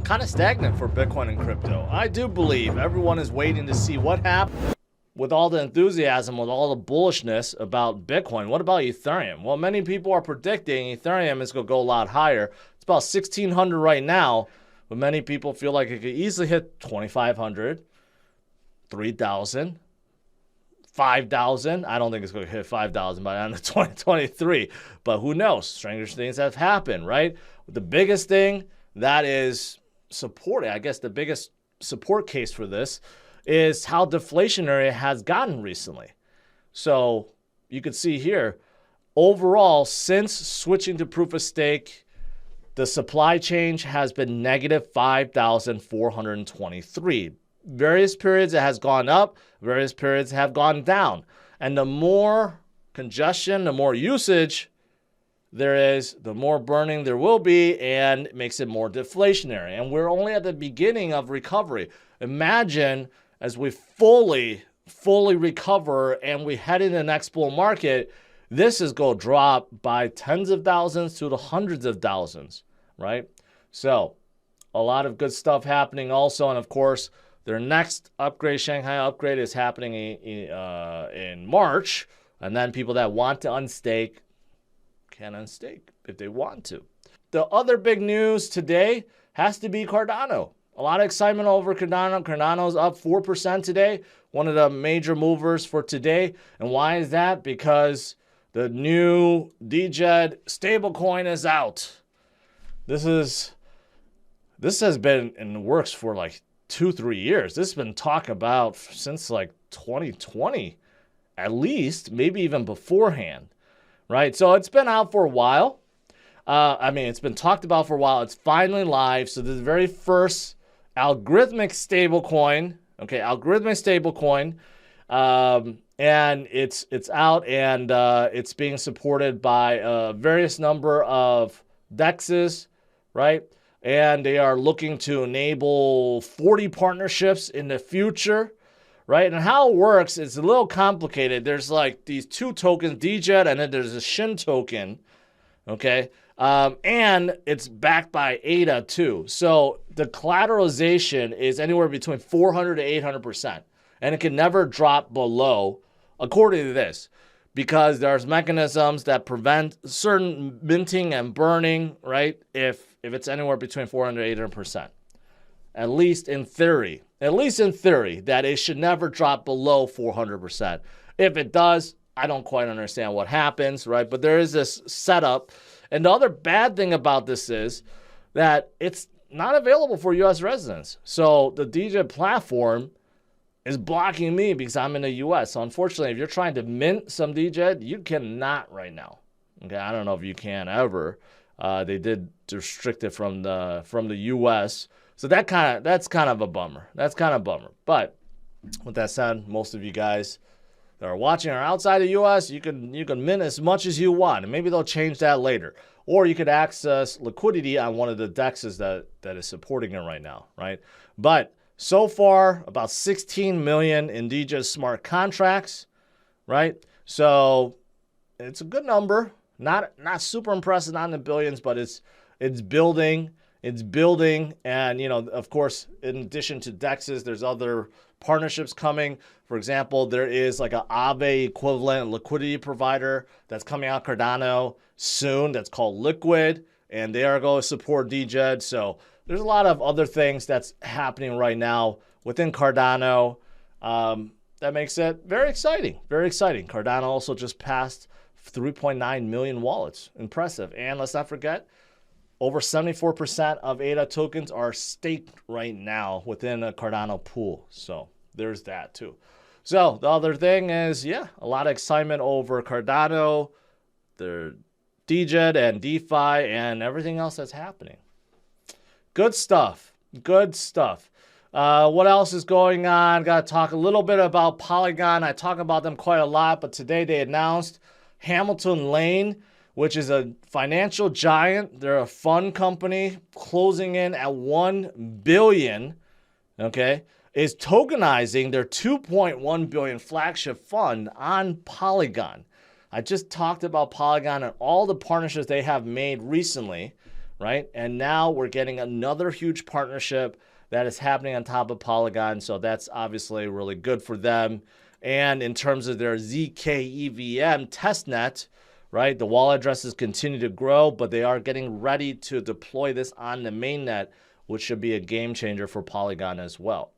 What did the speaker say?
kind of stagnant for Bitcoin and crypto. I do believe everyone is waiting to see what happens with all the enthusiasm, with all the bullishness about Bitcoin. What about Ethereum? Well, many people are predicting Ethereum is going to go a lot higher. It's about 1,600 right now, but many people feel like it could easily hit 2,500, 3,000, 5,000. I don't think it's going to hit 5,000 by the end of 2023, but who knows? Stranger things have happened, right? The biggest thing that is supported, I guess the biggest support case for this is how deflationary it has gotten recently. So you can see here, overall, since switching to proof of stake, the supply change has been negative 5,423. Various periods it has gone up, various periods have gone down. And the more congestion, the more usage there is, the more burning there will be, and it makes it more deflationary. And we're only at the beginning of recovery. Imagine as we fully recover and we head into the next bull market, this is going to drop by tens of thousands to the hundreds of thousands, right? So a lot of good stuff happening also. And of course, their next upgrade, Shanghai upgrade, is happening in March. And then people that want to unstake can unstake if they want to. The other big news today has to be Cardano. A lot of excitement over Cardano. Cardano's up 4% today, one of the major movers for today. And why is that? Because the new DJED stablecoin is out. This has been in the works for like 2-3 years. This has been talked about since like 2020, at least, maybe even beforehand. Right, so it's been out for a while. It's been talked about for a while. It's finally live. So this is the very first algorithmic stablecoin. Okay, algorithmic stablecoin, and it's out, and it's being supported by a various number of DEXs, right? And they are looking to enable 40 partnerships in the future. Right, and how it works is a little complicated. There's like these two tokens, DJED, and then there's a SHIN token, okay? And it's backed by ADA too. So the collateralization is anywhere between 400 to 800%. And it can never drop below, according to this, because there's mechanisms that prevent certain minting and burning, right? If it's anywhere between 400 to 800%. At least in theory, that it should never drop below 400%. If it does, I don't quite understand what happens, right? But there is this setup. And the other bad thing about this is that it's not available for U.S. residents. So the DJED platform is blocking me because I'm in the U.S. So unfortunately, if you're trying to mint some DJED, you cannot right now. Okay, I don't know if you can ever. They did restrict it from the U.S., so that's kind of a bummer. But with that said, most of you guys that are watching are outside the U.S. You can mint as much as you want, and maybe they'll change that later. Or you could access liquidity on one of the DEXs that is supporting it right now, right? But so far, about 16 million in DJED smart contracts, right? So it's a good number. Not super impressive, not in the billions, but it's building. It's building, and of course, in addition to DEXs, there's other partnerships coming. For example, there is like an Aave equivalent liquidity provider that's coming out Cardano soon. That's called Liquid, and they are going to support DJED. So there's a lot of other things that's happening right now within Cardano that makes it very exciting. Very exciting. Cardano also just passed 3.9 million wallets. Impressive. And let's not forget, over 74% of ADA tokens are staked right now within a Cardano pool. So there's that too. So the other thing is, a lot of excitement over Cardano, their DJED and DeFi, and everything else that's happening. Good stuff. Good stuff. What else is going on? Got to talk a little bit about Polygon. I talk about them quite a lot, but today they announced Hamilton Lane, which is a financial giant. They're a fund company closing in at $1 billion, okay, is tokenizing their $2.1 billion flagship fund on Polygon. I just talked about Polygon and all the partnerships they have made recently, right? And now we're getting another huge partnership that is happening on top of Polygon. So that's obviously really good for them. And in terms of their ZK-EVM testnet, right, the wallet addresses continue to grow, but they are getting ready to deploy this on the mainnet, which should be a game changer for Polygon as well.